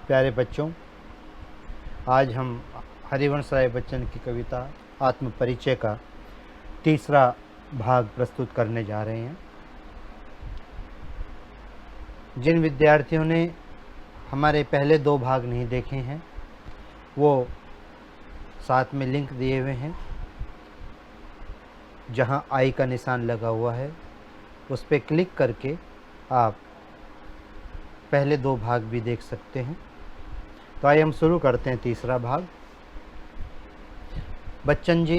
प्यारे बच्चों, आज हम हरिवंश राय बच्चन की कविता आत्म परिचय का तीसरा भाग प्रस्तुत करने जा रहे हैं। जिन विद्यार्थियों ने हमारे पहले दो भाग नहीं देखे हैं वो साथ में लिंक दिए हुए हैं, जहां आई का निशान लगा हुआ है उस पर क्लिक करके आप पहले दो भाग भी देख सकते हैं। तो आइए हम शुरू करते हैं तीसरा भाग। बच्चन जी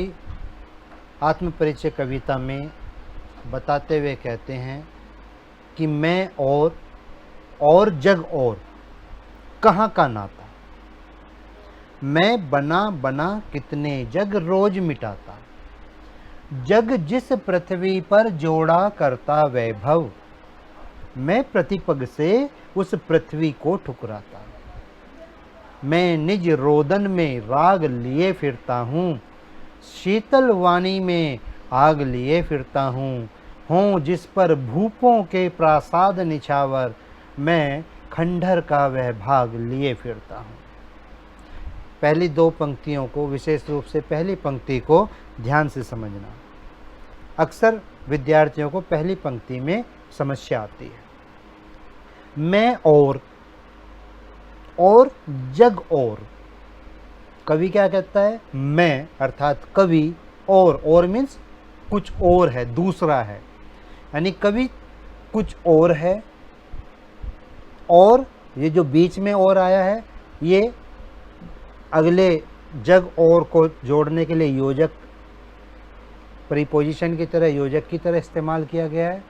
आत्म परिचय कविता में बताते हुए कहते हैं कि मैं और जग और कहाँ का नाता, मैं बना बना कितने जग रोज मिटाता, जग जिस पृथ्वी पर जोड़ा करता वैभव, मैं प्रतिपग से उस पृथ्वी को ठुकराता, मैं निज रोदन में राग लिए फिरता हूँ, शीतल वाणी में आग लिए फिरता हूँ जिस पर भूपों के प्रासाद निछावर, मैं खंडहर का वह भाग लिए फिरता हूँ। पहली दो पंक्तियों को, विशेष रूप से पहली पंक्ति को ध्यान से समझना। अक्सर विद्यार्थियों को पहली पंक्ति में समस्या आती है। मैं और जग और, कवि क्या कहता है? मैं अर्थात कवि, और मीन्स कुछ और है, दूसरा है, यानी कवि कुछ और है, और ये जो बीच में और आया है ये अगले जग और को जोड़ने के लिए योजक, प्रीपोजिशन की तरह, योजक की तरह इस्तेमाल किया गया है।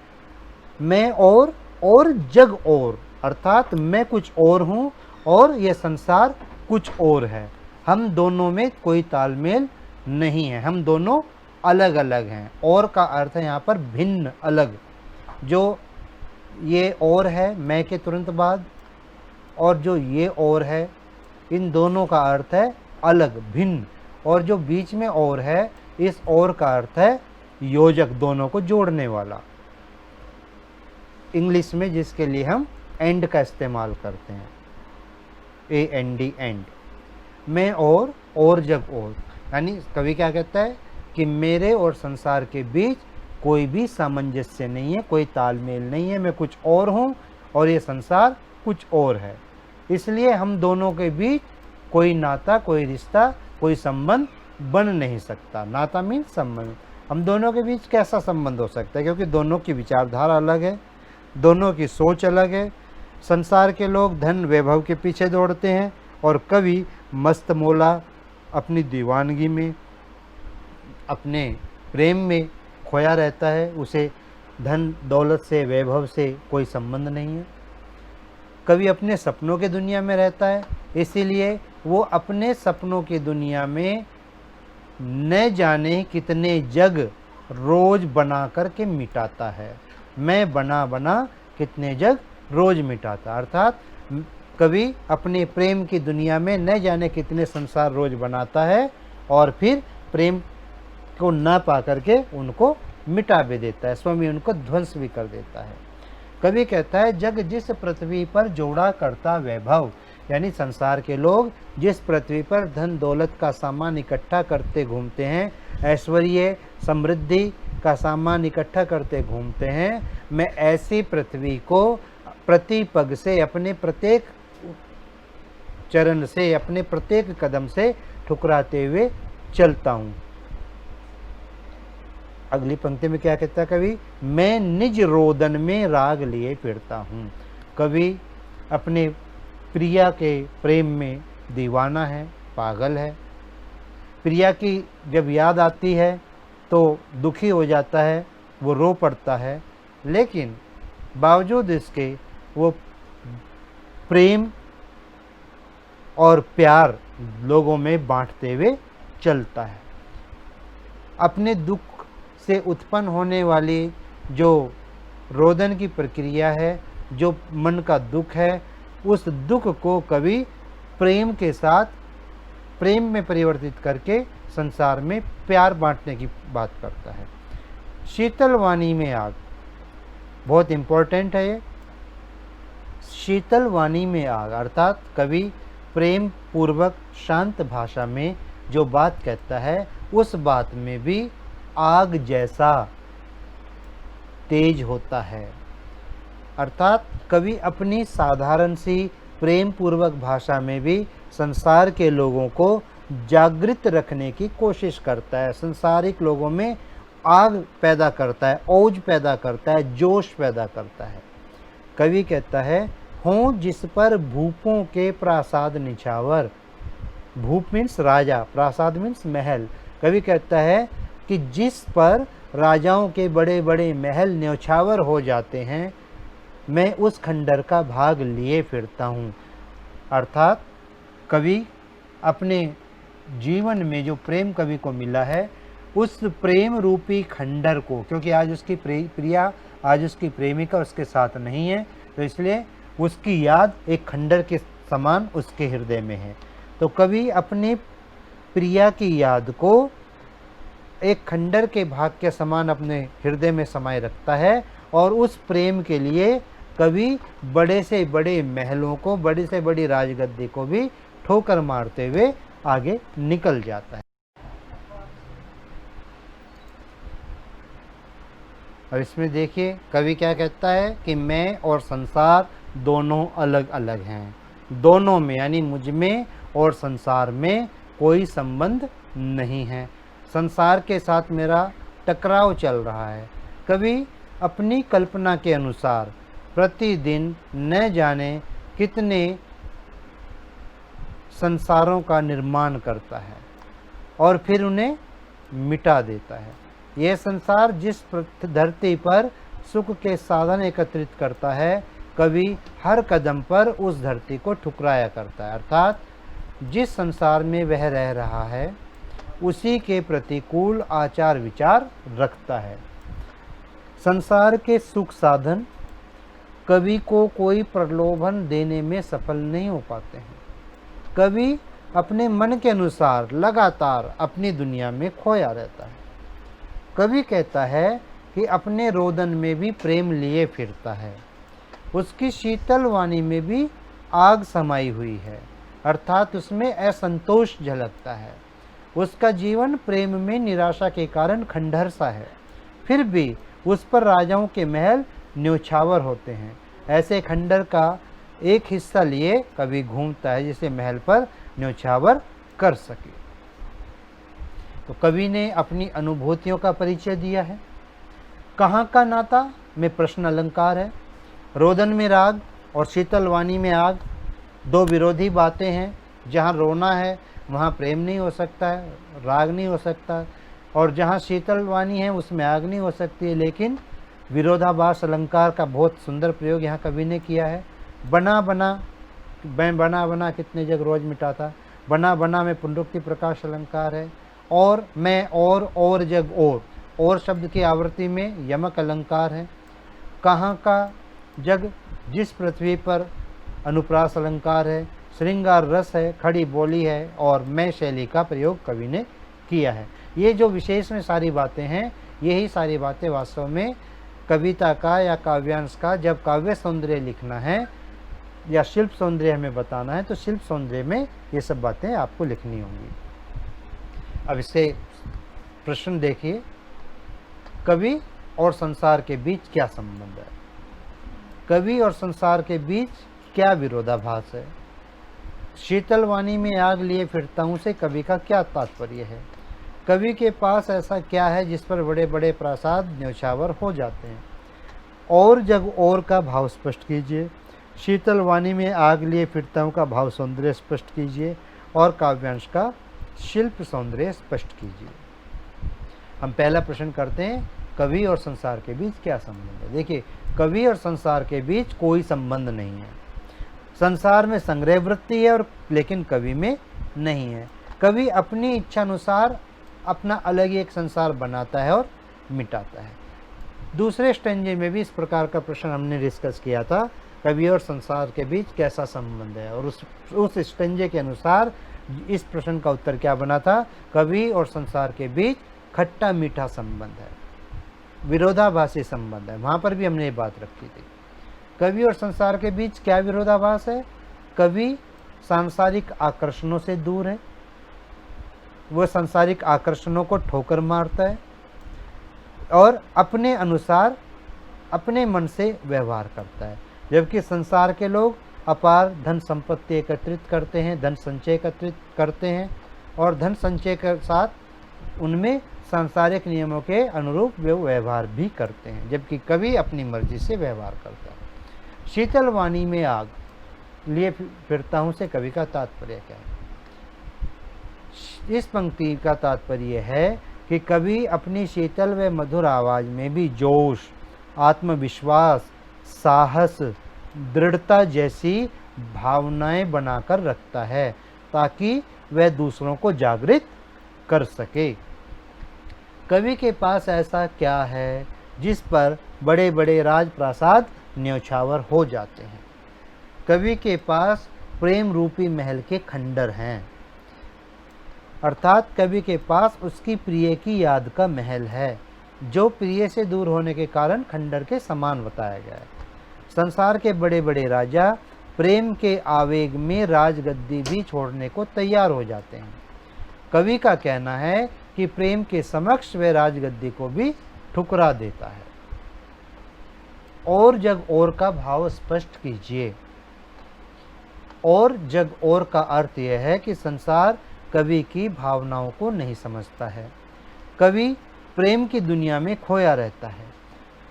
मैं और जग और, अर्थात मैं कुछ और हूँ और यह संसार कुछ और है। हम दोनों में कोई तालमेल नहीं है, हम दोनों अलग अलग हैं। और का अर्थ है यहाँ पर भिन्न, अलग। जो ये और है मैं के तुरंत बाद, और जो ये और है, इन दोनों का अर्थ है अलग, भिन्न। और जो बीच में और है, इस और का अर्थ है योजक, दोनों को जोड़ने वाला। इंग्लिश में जिसके लिए हम एंड का इस्तेमाल करते हैं, AND, एंड। मैं और जग और, यानी कवि क्या कहता है कि मेरे और संसार के बीच कोई भी सामंजस्य नहीं है, कोई तालमेल नहीं है, मैं कुछ और हूँ और ये संसार कुछ और है। इसलिए हम दोनों के बीच कोई नाता, कोई रिश्ता, कोई संबंध बन नहीं सकता। नाता मीन्स संबंध। हम दोनों के बीच कैसा संबंध हो सकता है? क्योंकि दोनों की विचारधारा अलग है, दोनों की सोच अलग है। संसार के लोग धन वैभव के पीछे दौड़ते हैं और कवि मस्त मौला अपनी दीवानगी में, अपने प्रेम में खोया रहता है। उसे धन दौलत से, वैभव से कोई संबंध नहीं है। कवि अपने सपनों के दुनिया में रहता है, इसीलिए वो अपने सपनों की दुनिया में न जाने कितने जग रोज बना करके मिटाता है। मैं बना बना कितने जग रोज मिटाता, अर्थात कवि अपने प्रेम की दुनिया में न जाने कितने संसार रोज बनाता है और फिर प्रेम को न पा करके उनको मिटा भी देता है, स्वयं उनको ध्वंस भी कर देता है। कवि कहता है जग जिस पृथ्वी पर जोड़ा करता वैभव, यानी संसार के लोग जिस पृथ्वी पर धन दौलत का सामान इकट्ठा करते घूमते हैं, ऐश्वर्य समृद्धि का सामान इकट्ठा करते घूमते हैं, मैं ऐसी पृथ्वी को प्रति पग से, अपने प्रत्येक चरण से, अपने प्रत्येक कदम से ठुकराते हुए चलता हूँ। अगली पंक्ति में क्या कहता है कवि? मैं निज रोदन में राग लिए फिरता हूँ। कवि अपने प्रिया के प्रेम में दीवाना है, पागल है। प्रिया की जब याद आती है तो दुखी हो जाता है, वो रो पड़ता है, लेकिन बावजूद इसके वो प्रेम और प्यार लोगों में बांटते हुए चलता है। अपने दुख से उत्पन्न होने वाली जो रोदन की प्रक्रिया है, जो मन का दुख है, उस दुख को कवि प्रेम के साथ, प्रेम में परिवर्तित करके संसार में प्यार बांटने की बात करता है। शीतल वाणी में आग, बहुत इम्पोर्टेंट है ये। शीतल वाणी में आग, अर्थात कवि प्रेम पूर्वक शांत भाषा में जो बात कहता है उस बात में भी आग जैसा तेज होता है। अर्थात कवि अपनी साधारण सी प्रेम पूर्वक भाषा में भी संसार के लोगों को जागृत रखने की कोशिश करता है, संसारिक लोगों में आग पैदा करता है, औज पैदा करता है, जोश पैदा करता है। कवि कहता है, हों जिस पर भूपों के प्रासाद निछावर, भूप मीन्स राजा, प्रासाद मीन्स महल। कवि कहता है कि जिस पर राजाओं के बड़े बड़े महल न्यौछावर हो जाते हैं, मैं उस खंडर का भाग लिए फिरता हूँ। अर्थात कवि अपने जीवन में जो प्रेम कवि को मिला है उस प्रेम रूपी खंडर को, क्योंकि आज उसकी प्रिया, आज उसकी प्रेमिका उसके साथ नहीं है, तो इसलिए उसकी याद एक खंडर के समान उसके हृदय में है। तो कवि अपनी प्रिया की याद को एक खंडर के भाग के समान अपने हृदय में समाये रखता है और उस प्रेम के लिए कवि बड़े से बड़े महलों को, बड़ी से बड़ी राजगद्दी को भी ठोकर मारते हुए आगे निकल जाता है। और इसमें देखिए कवि क्या कहता है कि मैं और संसार दोनों अलग अलग हैं, दोनों में यानी मुझ में और संसार में कोई संबंध नहीं है, संसार के साथ मेरा टकराव चल रहा है। कवि अपनी कल्पना के अनुसार प्रतिदिन न जाने कितने संसारों का निर्माण करता है और फिर उन्हें मिटा देता है। यह संसार जिस धरती पर सुख के साधन एकत्रित करता है, कवि हर कदम पर उस धरती को ठुकराया करता है। अर्थात जिस संसार में वह रह रहा है उसी के प्रतिकूल आचार विचार रखता है। संसार के सुख साधन कवि को कोई प्रलोभन देने में सफल नहीं हो पाते हैं। कवि अपने मन के अनुसार लगातार अपनी दुनिया में खोया रहता है। कवि कहता है कि अपने रोदन में भी प्रेम लिए फिरता है, उसकी शीतल वाणी में भी आग समाई हुई है, अर्थात उसमें असंतोष झलकता है। उसका जीवन प्रेम में निराशा के कारण खंडहर सा है, फिर भी उस पर राजाओं के महल न्यौछावर होते हैं। ऐसे खंडहर का एक हिस्सा लिए कवि घूमता है जिसे महल पर न्यौछावर कर सके। तो कवि ने अपनी अनुभूतियों का परिचय दिया है। कहाँ का नाता में प्रश्न अलंकार है। रोदन में राग और शीतल वाणी में आग, दो विरोधी बातें हैं। जहाँ रोना है वहाँ प्रेम नहीं हो सकता है, राग नहीं हो सकता, और जहाँ शीतल वाणी है उसमें आग नहीं हो सकती है। लेकिन विरोधाभास अलंकार का बहुत सुंदर प्रयोग यहाँ कवि ने किया है। बना बना, मैं बना बना कितने जग रोज मिटाता, बना बना में पुनरुक्ति प्रकाश अलंकार है। और मैं और जग और शब्द की आवृत्ति में यमक अलंकार है। कहाँ का जग, जिस पृथ्वी पर अनुप्रास अलंकार है। श्रृंगार रस है, खड़ी बोली है, और मैं शैली का प्रयोग कवि ने किया है। ये जो विशेष में सारी बातें हैं, यही सारी बातें वास्तव में कविता का या काव्यांश का जब काव्य सौंदर्य लिखना है या शिल्प सौंदर्य हमें बताना है तो शिल्प सौंदर्य में ये सब बातें आपको लिखनी होंगी। अब इससे प्रश्न देखिए, कवि और संसार के बीच क्या संबंध है? कवि और संसार के बीच क्या विरोधाभास है? शीतल वाणी में आग लिए फिरता हूँ से कवि का क्या तात्पर्य है? कवि के पास ऐसा क्या है जिस पर बड़े बड़े प्रासाद न्यौछावर हो जाते हैं? और जग और का भाव स्पष्ट कीजिए। शीतल वाणी में आग लिए फिरता हूँ का भाव सौंदर्य स्पष्ट कीजिए, और काव्यांश का शिल्प सौंदर्य स्पष्ट कीजिए। हम पहला प्रश्न करते हैं, कवि और संसार के बीच क्या संबंध है? देखिए, कवि और संसार के बीच कोई संबंध नहीं है। संसार में संग्रह वृत्ति है और लेकिन कवि में नहीं है। कवि अपनी इच्छा अनुसार अपना अलग ही एक संसार बनाता है और मिटाता है। दूसरे स्टेंजे में भी इस प्रकार का प्रश्न हमने डिस्कस किया था, कवि और संसार के बीच कैसा संबंध है, और उस स्टेंजे के अनुसार इस प्रश्न का उत्तर क्या बना था? कवि और संसार के बीच खट्टा मीठा संबंध है, विरोधाभासी संबंध है। वहाँ पर भी हमने ये बात रखी थी। कवि और संसार के बीच क्या विरोधाभास है? कवि सांसारिक आकर्षणों से दूर है, वह सांसारिक आकर्षणों को ठोकर मारता है और अपने अनुसार अपने मन से व्यवहार करता है, जबकि संसार के लोग अपार धन संपत्ति एकत्रित करते हैं, धन संचय एकत्रित करते हैं और धन संचय के साथ उनमें सांसारिक नियमों के अनुरूप वे व्यवहार भी करते हैं, जबकि कवि अपनी मर्जी से व्यवहार करता है। शीतल वाणी में आग लिए फिरता हूँ से कवि का तात्पर्य क्या है? इस पंक्ति का तात्पर्य है कि कवि अपनी शीतल व मधुर आवाज में भी जोश, आत्मविश्वास, साहस, दृढ़ता जैसी भावनाएं बनाकर रखता है ताकि वह दूसरों को जागृत कर सके। कवि के पास ऐसा क्या है जिस पर बड़े बड़े राजप्रासाद न्यौछावर हो जाते हैं? कवि के पास प्रेम रूपी महल के खंडर हैं, अर्थात कवि के पास उसकी प्रिय की याद का महल है, जो प्रिय से दूर होने के कारण खंडर के समान बताया गया है। संसार के बड़े बड़े राजा प्रेम के आवेग में राजगद्दी भी छोड़ने को तैयार हो जाते हैं। कवि का कहना है कि प्रेम के समक्ष वह राजगद्दी को भी ठुकरा देता है। और जग और का भाव स्पष्ट कीजिए। और जग और का अर्थ यह है कि संसार कवि की भावनाओं को नहीं समझता है। कवि प्रेम की दुनिया में खोया रहता है,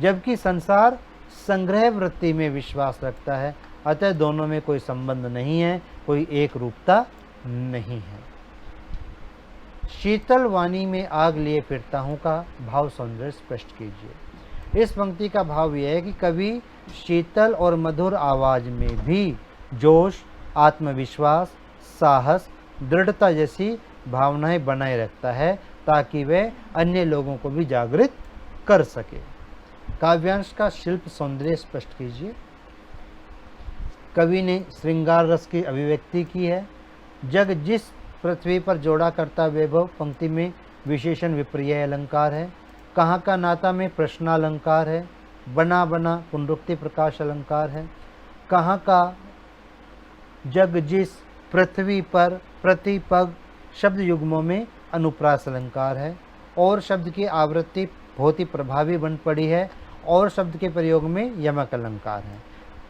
जबकि संसार संग्रह वृत्ति में विश्वास रखता है। अतः दोनों में कोई संबंध नहीं है, कोई एक रूपता नहीं है। शीतल वाणी में आग लिए फिरता हूँ का भाव सौंदर्य स्पष्ट कीजिए। इस पंक्ति का भाव यह है कि कवि शीतल और मधुर आवाज में भी जोश, आत्मविश्वास, साहस, दृढ़ता जैसी भावनाएं बनाए रखता है ताकि वह अन्य लोगों को भी जागृत कर सके। काव्यांश का शिल्प सौंदर्य स्पष्ट कीजिए। कवि ने श्रृंगार रस की अभिव्यक्ति की है। जग जिस पृथ्वी पर जोड़ा करता वैभव पंक्ति में विशेषण विपर्यय अलंकार है। कहाँ का नाता में प्रश्नालंकार है। बना बना पुनरुक्ति प्रकाश अलंकार है। कहाँ का जग जिस पृथ्वी पर प्रतिपग शब्द युग्मों में अनुप्रास अलंकार है। और शब्द की आवृत्ति बहुत ही प्रभावी बन पड़ी है और शब्द के प्रयोग में यमक अलंकार है,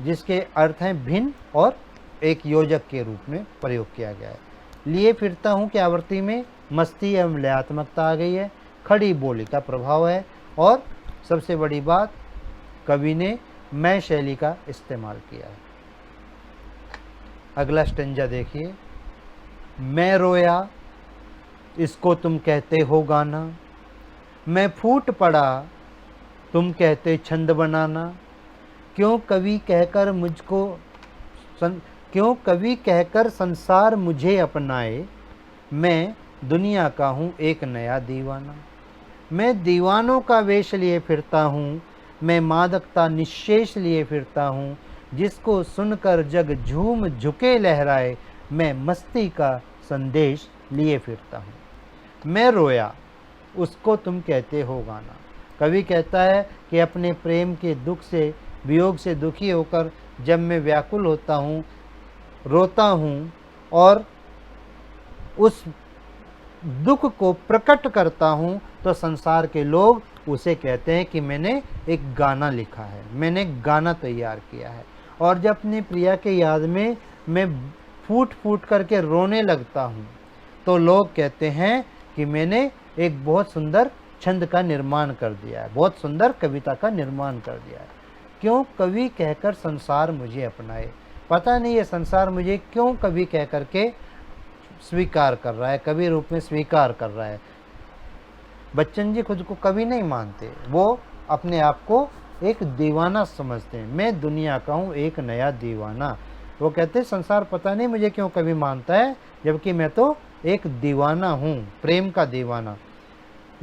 जिसके अर्थ हैं भिन्न और एक योजक के रूप में प्रयोग किया गया है। लिए फिरता हूँ की आवृत्ति में मस्ती एवं लयात्मकता आ गई है, खड़ी बोली का प्रभाव है और सबसे बड़ी बात कवि ने मैं शैली का इस्तेमाल किया है। अगला स्टेंजा देखिए। मैं रोया इसको तुम कहते हो गाना, मैं फूट पड़ा तुम कहते छंद बनाना। क्यों कवि कहकर संसार मुझे अपनाए, मैं दुनिया का हूँ एक नया दीवाना। मैं दीवानों का वेश लिए फिरता हूँ, मैं मादकता निश्शेष लिए फिरता हूँ। जिसको सुनकर जग झूम झुके लहराए, मैं मस्ती का संदेश लिए फिरता हूँ। मैं रोया उसको तुम कहते हो गाना। कवि कहता है कि अपने प्रेम के दुख से, वियोग से दुखी होकर जब मैं व्याकुल होता हूँ, रोता हूँ और उस दुख को प्रकट करता हूँ, तो संसार के लोग उसे कहते हैं कि मैंने एक गाना लिखा है, मैंने एक गाना तैयार किया है। और जब अपनी प्रिया के याद में मैं फूट फूट करके रोने लगता हूँ, तो लोग कहते हैं कि मैंने एक बहुत सुंदर छंद का निर्माण कर दिया है, बहुत सुंदर कविता का निर्माण कर दिया है। क्यों कवि कहकर संसार मुझे अपनाए। पता नहीं ये संसार मुझे क्यों कवि कह करके स्वीकार कर रहा है, कवि रूप में स्वीकार कर रहा है। बच्चन जी खुद को कवि नहीं मानते, वो अपने आप को एक दीवाना समझते हैं। मैं दुनिया का हूँ एक नया दीवाना। वो कहते हैं संसार पता नहीं मुझे क्यों कवि मानता है, जबकि मैं तो एक दीवाना हूँ, प्रेम का दीवाना।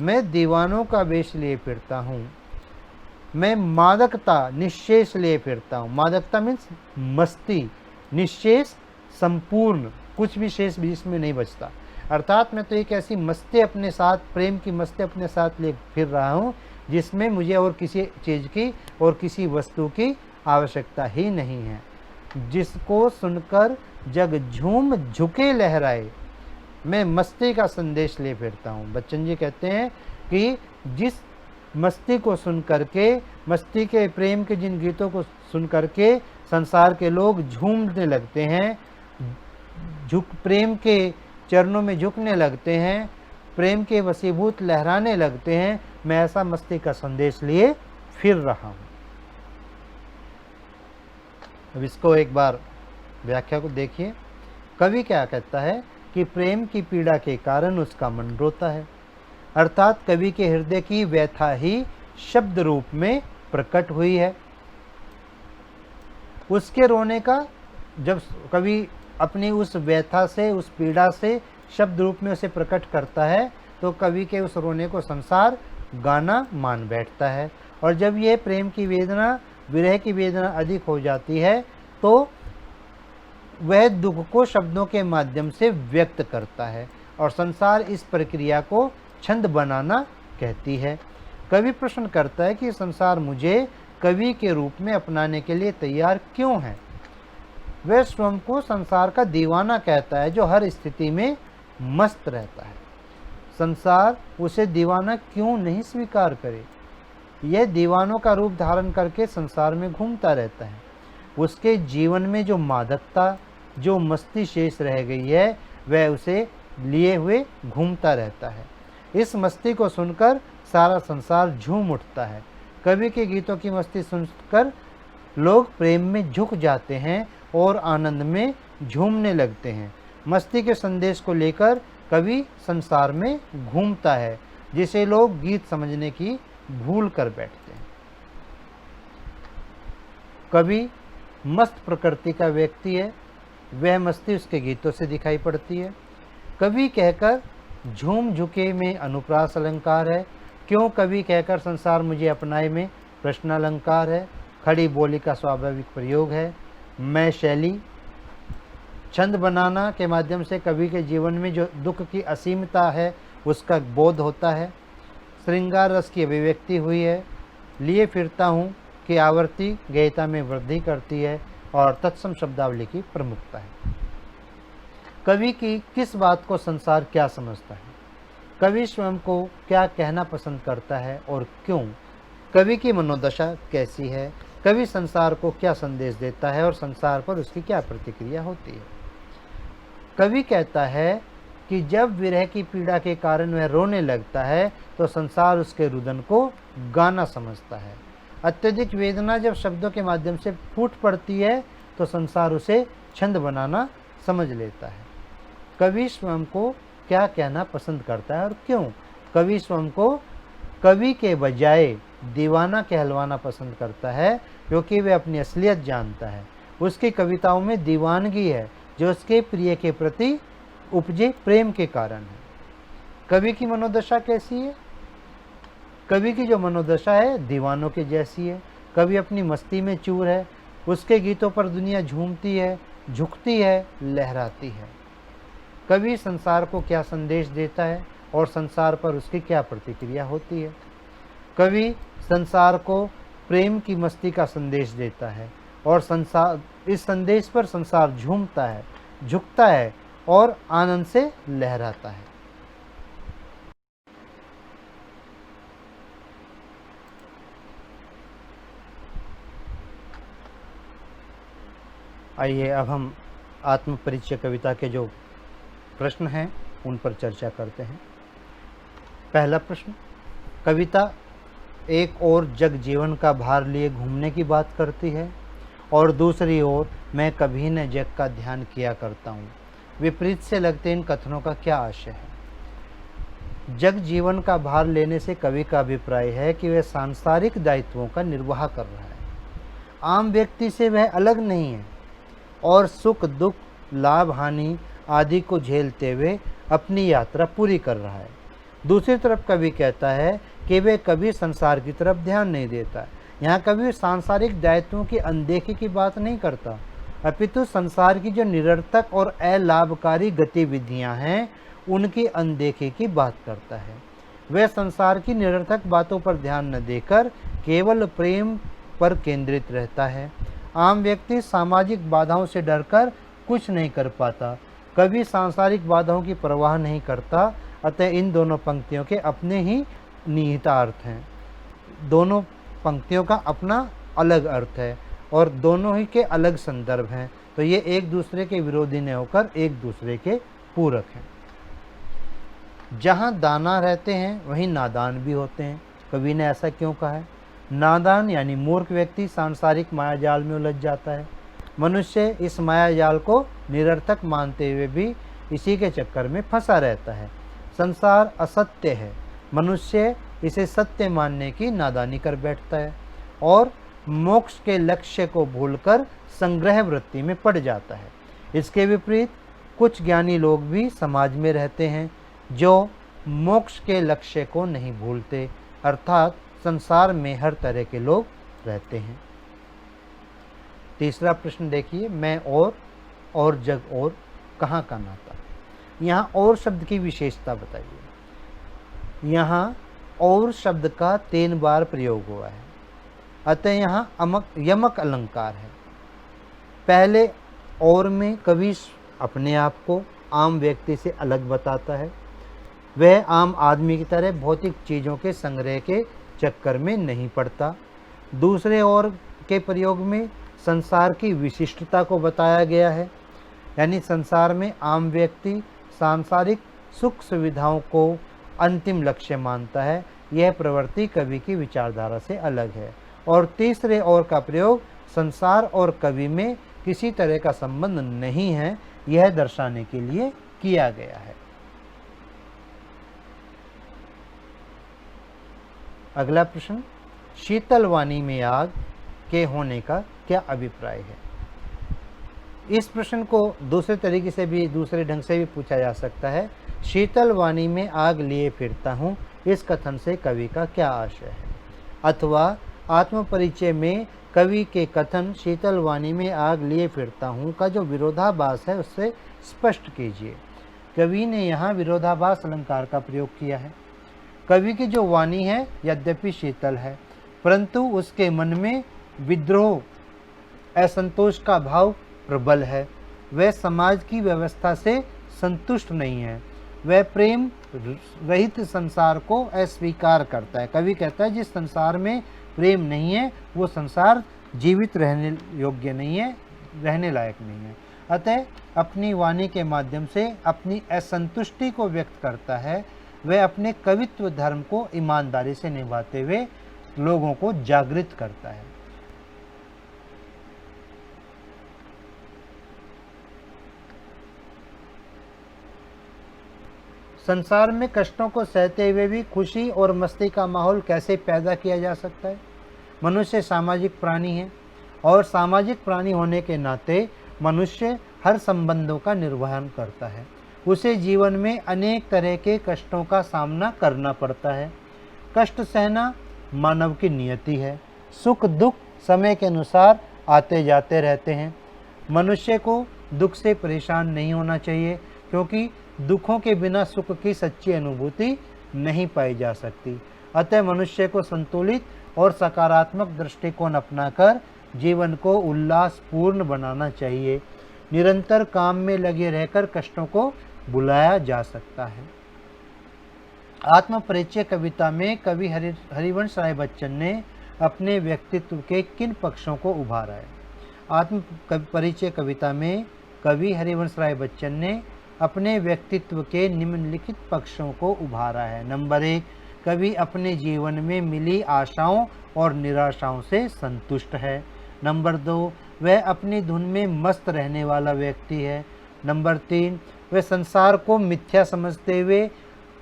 मैं दीवानों का वेश लिए फिरता हूँ, मैं मादकता निश्शेष लिए फिरता हूँ। मादकता मीन्स मस्ती, निश्शेष संपूर्ण, कुछ भी शेष भी इसमें नहीं बचता। अर्थात मैं तो एक ऐसी मस्ती अपने साथ, प्रेम की मस्ती अपने साथ ले फिर रहा हूँ जिसमें मुझे और किसी चीज़ की और किसी वस्तु की आवश्यकता ही नहीं है। जिसको सुनकर जग झूम झुके लहराए, मैं मस्ती का संदेश ले फिरता हूँ। बच्चन जी कहते हैं कि जिस मस्ती को सुन करके, मस्ती के प्रेम के जिन गीतों को सुन करके संसार के लोग झूमने लगते हैं, प्रेम के चरणों में झुकने लगते हैं, प्रेम के वसीभूत लहराने लगते हैं, मैं ऐसा मस्ती का संदेश लिए फिर रहा हूँ। अब इसको एक बार व्याख्या को देखिए। कवि क्या कहता है कि प्रेम की पीड़ा के कारण उसका मन रोता है, अर्थात कवि के हृदय की व्यथा ही शब्द रूप में प्रकट हुई है। उसके रोने का, जब कवि अपनी उस व्यथा से, उस पीड़ा से शब्द रूप में उसे प्रकट करता है, तो कवि के उस रोने को संसार गाना मान बैठता है। और जब ये प्रेम की वेदना, विरह की वेदना अधिक हो जाती है, तो वह दुख को शब्दों के माध्यम से व्यक्त करता है, और संसार इस प्रक्रिया को छंद बनाना कहती है। कवि प्रश्न करता है कि संसार मुझे कवि के रूप में अपनाने के लिए तैयार क्यों है। वह स्वयं को संसार का दीवाना कहता है, जो हर स्थिति में मस्त रहता है। संसार उसे दीवाना क्यों नहीं स्वीकार करे। यह दीवानों का रूप धारण करके संसार में घूमता रहता है। उसके जीवन में जो मादकता, जो मस्ती शेष रह गई है, वह उसे लिए हुए घूमता रहता है। इस मस्ती को सुनकर सारा संसार झूम उठता है। कवि के गीतों की मस्ती सुनकर लोग प्रेम में झुक जाते हैं और आनंद में झूमने लगते हैं। मस्ती के संदेश को लेकर कवि संसार में घूमता है, जिसे लोग गीत समझने की भूल कर बैठते हैं। कवि मस्त प्रकृति का व्यक्ति है, वह मस्ती उसके गीतों से दिखाई पड़ती है। कवि कहकर झूम झुके में अनुप्रास अलंकार है। क्यों कवि कहकर संसार मुझे अपनाए में प्रश्न अलंकार है। खड़ी बोली का स्वाभाविक प्रयोग है। मैं शैली, छंद बनाना के माध्यम से कवि के जीवन में जो दुख की असीमता है उसका बोध होता है। श्रृंगार रस की अभिव्यक्ति हुई है। लिए फिरता हूँ कि आवर्ती गयता में वृद्धि करती है और तत्सम शब्दावली की प्रमुखता है। कवि की किस बात को संसार क्या समझता है, कवि स्वयं को क्या कहना पसंद करता है और क्यों, कवि की मनोदशा कैसी है, कवि संसार को क्या संदेश देता है और संसार पर उसकी क्या प्रतिक्रिया होती है। कवि कहता है कि जब विरह की पीड़ा के कारण वह रोने लगता है तो संसार उसके रुदन को गाना समझता है। अत्यधिक वेदना जब शब्दों के माध्यम से फूट पड़ती है तो संसार उसे छंद बनाना समझ लेता है। कवि स्वयं को क्या कहना पसंद करता है और क्यों, कवि स्वयं को कवि के बजाय दीवाना कहलवाना पसंद करता है, क्योंकि वह अपनी असलियत जानता है। उसकी कविताओं में दीवानगी है, जो उसके प्रिय के प्रति उपजे प्रेम के कारण है। कवि की मनोदशा कैसी है, कवि की जो मनोदशा है दीवानों के जैसी है। कवि अपनी मस्ती में चूर है, उसके गीतों पर दुनिया झूमती है, झुकती है, लहराती है। कवि संसार को क्या संदेश देता है और संसार पर उसकी क्या प्रतिक्रिया होती है। कवि संसार को प्रेम की मस्ती का संदेश देता है और संसार, इस संदेश पर संसार झूमता है, झुकता है और आनंद से लहराता है। आइए अब हम आत्मपरिचय कविता के जो प्रश्न हैं उन पर चर्चा करते हैं। पहला प्रश्न, कविता एक ओर जग जीवन का भार लिए घूमने की बात करती है और दूसरी ओर मैं कभी न जग का ध्यान किया करता हूँ। विपरीत से लगते इन कथनों का क्या आशय है। जग जीवन का भार लेने से कवि का अभिप्राय है कि वह सांसारिक दायित्वों का निर्वाह कर रहा है। आम व्यक्ति से वह अलग नहीं है और सुख दुख, लाभ हानि आदि को झेलते हुए अपनी यात्रा पूरी कर रहा है। दूसरी तरफ कवि कहता है कि वह कभी संसार की तरफ ध्यान नहीं देता। यहाँ कवि सांसारिक दायित्वों की अनदेखी की बात नहीं करता, अपितु संसार की जो निरर्थक और अलाभकारी गतिविधियाँ हैं उनकी अनदेखी की बात करता है। वह संसार की निरर्थक बातों पर ध्यान न देकर केवल प्रेम पर केंद्रित रहता है। आम व्यक्ति सामाजिक बाधाओं से डरकर कुछ नहीं कर पाता, कवि सांसारिक बाधाओं की परवाह नहीं करता। अतः इन दोनों पंक्तियों के अपने ही निहितार्थ हैं, दोनों पंक्तियों का अपना अलग अर्थ है और दोनों ही के अलग संदर्भ हैं, तो ये एक दूसरे के विरोधी न होकर एक दूसरे के पूरक हैं। जहाँ दाना रहते हैं वहीं नादान भी होते हैं। कवि ने ऐसा क्यों कहा है? नादान यानी मूर्ख व्यक्ति सांसारिक मायाजाल में उलझ जाता है। मनुष्य इस मायाजाल को निरर्थक मानते हुए भी इसी के चक्कर में फंसा रहता है। संसार असत्य है, मनुष्य इसे सत्य मानने की नादानी कर बैठता है और मोक्ष के लक्ष्य को भूलकर संग्रह वृत्ति में पड़ जाता है। इसके विपरीत कुछ ज्ञानी लोग भी समाज में रहते हैं जो मोक्ष के लक्ष्य को नहीं भूलते, अर्थात संसार में हर तरह के लोग रहते हैं। तीसरा प्रश्न देखिए, मैं और जग और कहाँ का नाता। यहाँ और शब्द की विशेषता बताइए। यहाँ और शब्द का 3 बार प्रयोग हुआ है, अतः यहाँ यमक अलंकार है। पहले और में कवि अपने आप को आम व्यक्ति से अलग बताता है। वह आम आदमी की तरह भौतिक चीज़ों के संग्रह के चक्कर में नहीं पड़ता। दूसरे और के प्रयोग में संसार की विशिष्टता को बताया गया है, यानी संसार में आम व्यक्ति सांसारिक सुख सुविधाओं को अंतिम लक्ष्य मानता है। यह प्रवृत्ति कवि की विचारधारा से अलग है। और तीसरे और का प्रयोग संसार और कवि में किसी तरह का संबंध नहीं है, यह दर्शाने के लिए किया गया है। अगला प्रश्न, शीतल वाणी में आग के होने का क्या अभिप्राय है। इस प्रश्न को दूसरे तरीके से भी, दूसरे ढंग से भी पूछा जा सकता है। शीतल वाणी में आग लिए फिरता हूँ, इस कथन से कवि का क्या आशय है। अथवा आत्मपरिचय में कवि के कथन शीतल वाणी में आग लिए फिरता हूँ का जो विरोधाभास है उससे स्पष्ट कीजिए। कवि ने यहाँ विरोधाभास अलंकार का प्रयोग किया है। कवि की जो वाणी है यद्यपि शीतल है, परंतु उसके मन में विद्रोह, असंतोष का भाव प्रबल है। वह समाज की व्यवस्था से संतुष्ट नहीं है, वह प्रेम रहित संसार को अस्वीकार करता है। कवि कहता है जिस संसार में प्रेम नहीं है वो संसार जीवित रहने योग्य नहीं है, रहने लायक नहीं है। अतः अपनी वाणी के माध्यम से अपनी असंतुष्टि को व्यक्त करता है। वह अपने कवित्व धर्म को ईमानदारी से निभाते हुए लोगों को जागृत करता है। संसार में कष्टों को सहते हुए भी खुशी और मस्ती का माहौल कैसे पैदा किया जा सकता है। मनुष्य सामाजिक प्राणी है और सामाजिक प्राणी होने के नाते मनुष्य हर संबंधों का निर्वहन करता है। उसे जीवन में अनेक तरह के कष्टों का सामना करना पड़ता है। कष्ट सहना मानव की नियति है। सुख दुख समय के अनुसार आते जाते रहते हैं। मनुष्य को दुख से परेशान नहीं होना चाहिए, क्योंकि दुखों के बिना सुख की सच्ची अनुभूति नहीं पाई जा सकती। अतः मनुष्य को संतुलित और सकारात्मक दृष्टिकोण अपनाकर जीवन को उल्लासपूर्ण बनाना चाहिए। निरंतर काम में लगे रहकर कष्टों को बुलाया जा सकता है। आत्मपरिचय कविता में कवि हरिवंश राय बच्चन ने अपने व्यक्तित्व के किन पक्षों को उभारा है। आत्मपरिचय कविता में कवि हरिवंश राय बच्चन ने अपने व्यक्तित्व के निम्नलिखित पक्षों को उभारा है। नंबर 1, कवि अपने जीवन में मिली आशाओं और निराशाओं से संतुष्ट है। नंबर 2, वह अपनी धुन में मस्त रहने वाला व्यक्ति है। नंबर 3, वह संसार को मिथ्या समझते हुए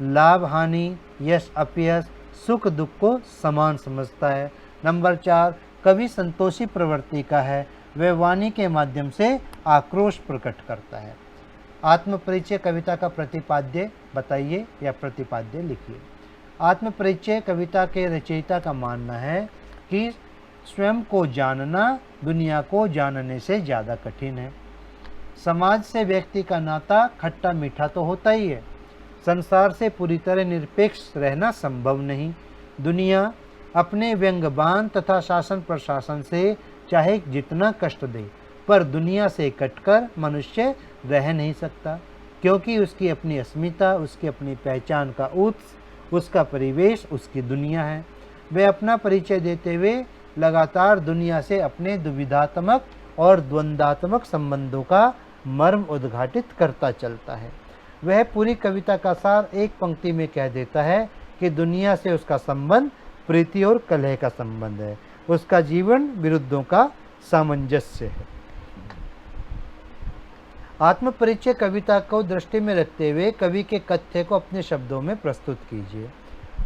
लाभ हानि, यश अपयश, सुख दुख को समान समझता है। नंबर 4, कवि संतोषी प्रवृत्ति का है। वह वाणी के माध्यम से आक्रोश प्रकट करता है। आत्मपरिचय कविता का प्रतिपाद्य बताइए या प्रतिपाद्य लिखिए। आत्मपरिचय कविता के रचयिता का मानना है कि स्वयं को जानना दुनिया को जानने से ज़्यादा कठिन है। समाज से व्यक्ति का नाता खट्टा मीठा तो होता ही है। संसार से पूरी तरह निरपेक्ष रहना संभव नहीं। दुनिया अपने व्यंग्यबान तथा शासन प्रशासन से चाहे जितना कष्ट दे, पर दुनिया से कटकर मनुष्य रह नहीं सकता, क्योंकि उसकी अपनी अस्मिता, उसकी अपनी पहचान का उत्स, उसका परिवेश, उसकी दुनिया है। वह अपना परिचय देते हुए लगातार दुनिया से अपने दुविधात्मक और द्वंद्वात्मक संबंधों का मर्म उद्घाटित करता चलता है। वह पूरी कविता का सार एक पंक्ति में कह देता है कि दुनिया से उसका संबंध प्रीति और कलह का संबंध है, उसका जीवन विरुद्धों का सामंजस्य है। आत्मपरिचय कविता को दृष्टि में रखते हुए कवि के कथ्य को अपने शब्दों में प्रस्तुत कीजिए।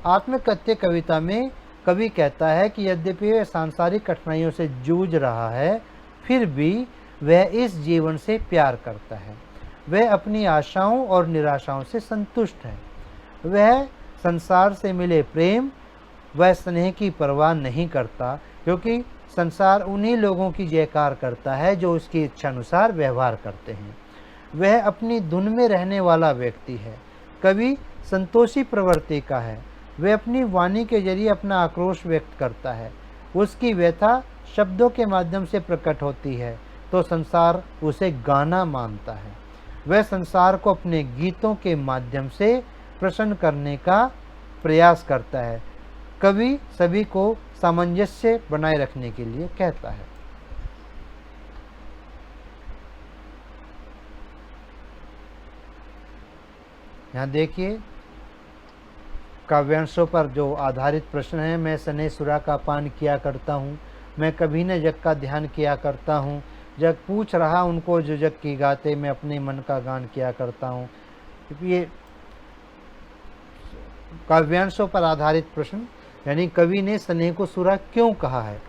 आत्मकथ्य कविता में कवि कहता है कि यद्यपि वह सांसारिक कठिनाइयों से जूझ रहा है, फिर भी वह इस जीवन से प्यार करता है। वह अपनी आशाओं और निराशाओं से संतुष्ट है। वह संसार से मिले प्रेम व स्नेह की परवाह नहीं करता, क्योंकि संसार उन्हीं लोगों की जयकार करता है जो उसकी इच्छा अनुसार व्यवहार करते हैं। वह अपनी धुन में रहने वाला व्यक्ति है। कवि संतोषी प्रवृत्ति का है। वह अपनी वाणी के जरिए अपना आक्रोश व्यक्त करता है। उसकी व्यथा शब्दों के माध्यम से प्रकट होती है तो संसार उसे गाना मानता है। वह संसार को अपने गीतों के माध्यम से प्रसन्न करने का प्रयास करता है। कवि सभी को सामंजस्य बनाए रखने के लिए कहता है। यहाँ देखिए काव्यांशों पर जो आधारित प्रश्न है। मैं स्नेह सुरा का पान किया करता हूँ, मैं कभी न जग का ध्यान किया करता हूँ, जग पूछ रहा उनको जो जग की गाते, मैं अपने मन का गान किया करता हूँ। ये काव्यांशों पर आधारित प्रश्न, यानी कवि ने स्नेह को सुरा क्यों कहा है,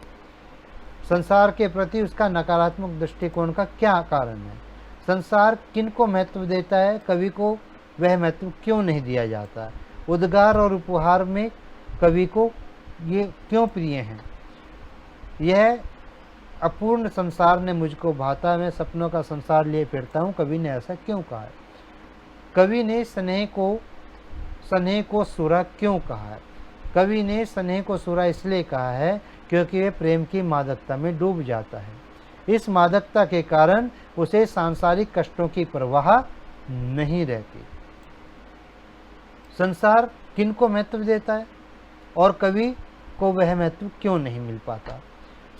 संसार के प्रति उसका नकारात्मक दृष्टिकोण का क्या कारण है, संसार किन को महत्व देता है, कवि को वह महत्व क्यों नहीं दिया जाता, उद्गार और उपहार में कवि को ये क्यों प्रिय हैं। यह अपूर्ण संसार ने मुझको भाता, मैं सपनों का संसार लिए फिरता हूँ, कवि ने ऐसा क्यों कहा है। कवि ने स्नेह को सुरा क्यों कहा है। कवि ने स्नेह को सुरा इसलिए कहा है क्योंकि वह प्रेम की मादकता में डूब जाता है। इस मादकता के कारण उसे सांसारिक कष्टों की परवाह नहीं रहती। संसार किन को महत्व देता है और कवि को वह महत्व क्यों नहीं मिल पाता।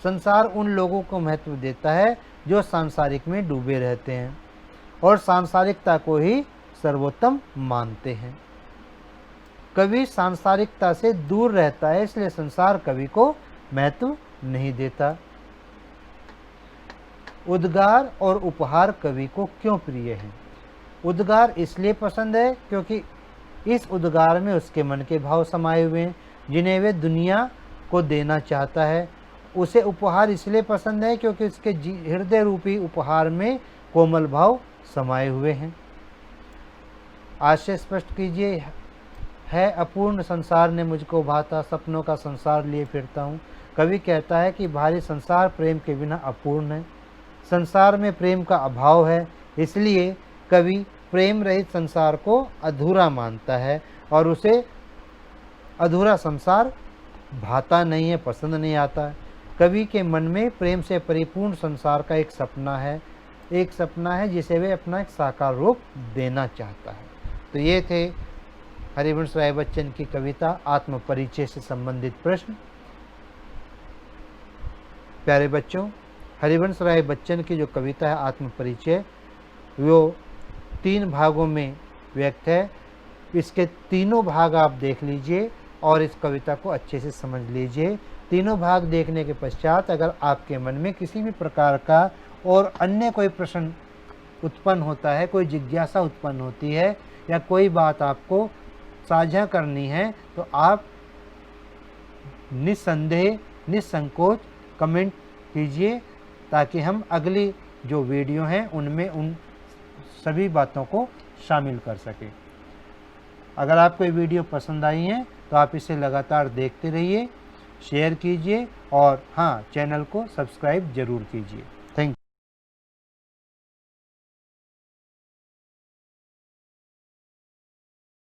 संसार उन लोगों को महत्व देता है जो सांसारिक में डूबे रहते हैं और सांसारिकता को ही सर्वोत्तम मानते हैं। कवि सांसारिकता से दूर रहता है, इसलिए संसार कवि को महत्व नहीं देता। उद्गार और उपहार कवि को क्यों प्रिय हैं। उद्गार इसलिए पसंद है क्योंकि इस उद्गार में उसके मन के भाव समाये हुए हैं जिन्हें वे दुनिया को देना चाहता है। उसे उपहार इसलिए पसंद है क्योंकि उसके हृदय रूपी उपहार में कोमल भाव समाये हुए हैं। आशय स्पष्ट कीजिए। है अपूर्ण संसार ने मुझको भाता, सपनों का संसार लिए फिरता हूँ। कवि कहता है कि भारी संसार प्रेम के बिना अपूर्ण है। संसार में प्रेम का अभाव है, इसलिए कवि प्रेम रहित संसार को अधूरा मानता है और उसे अधूरा संसार भाता नहीं है, पसंद नहीं आता है। कवि के मन में प्रेम से परिपूर्ण संसार का एक सपना है जिसे वे अपना एक साकार रूप देना चाहता है। तो ये थे हरिवंश राय बच्चन की कविता आत्मपरिचय से संबंधित प्रश्न। प्यारे बच्चों, हरिवंश राय बच्चन की जो कविता है आत्मपरिचय, वो 3 भागों में व्यक्त है। इसके तीनों भाग आप देख लीजिए और इस कविता को अच्छे से समझ लीजिए। तीनों भाग देखने के पश्चात अगर आपके मन में किसी भी प्रकार का और अन्य कोई प्रश्न उत्पन्न होता है, कोई जिज्ञासा उत्पन्न होती है या कोई बात आपको साझा करनी है, तो आप निस्संदेह निसंकोच कमेंट कीजिए ताकि हम अगली जो वीडियो हैं उनमें उन सभी बातों को शामिल कर सकें। अगर आपको ये वीडियो पसंद आई है तो आप इसे लगातार देखते रहिए, शेयर कीजिए और हाँ, चैनल को सब्सक्राइब ज़रूर कीजिए।